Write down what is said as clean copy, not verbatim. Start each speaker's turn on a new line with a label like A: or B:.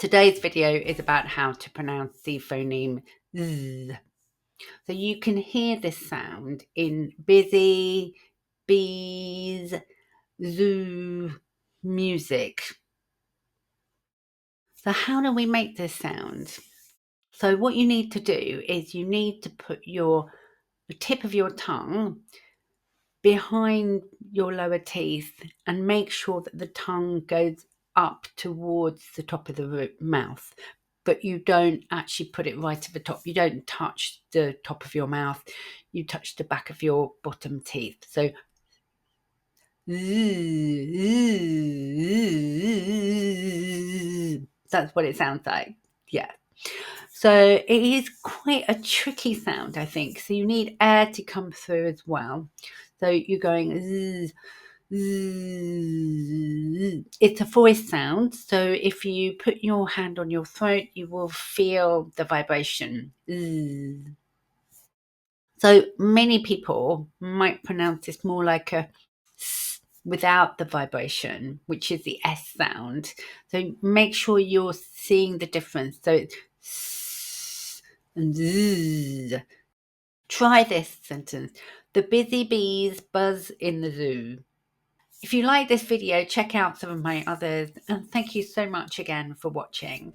A: Today's video is about how to pronounce the phoneme Z. So you can hear this sound in busy, bees, zoo, music. So how do we make this sound? So what you need to do is you need to put the tip of your tongue behind your lower teeth and make sure that the tongue goes up towards the top of the mouth, but you don't actually put it right at the top. You don't touch the top of your mouth, you touch the back of your bottom teeth. So that's what it sounds like. Yeah. So it is quite a tricky sound, I think. So you need air to come through as well. So you're going it's a voice sound, so if you put your hand on your throat, you will feel the vibration. So many people might pronounce this more like a s without the vibration, which is the S sound. So make sure you're seeing the difference. So it's s and z. Try this sentence. The busy bees buzz in the zoo. If you like this video, check out some of my others, and thank you so much again for watching.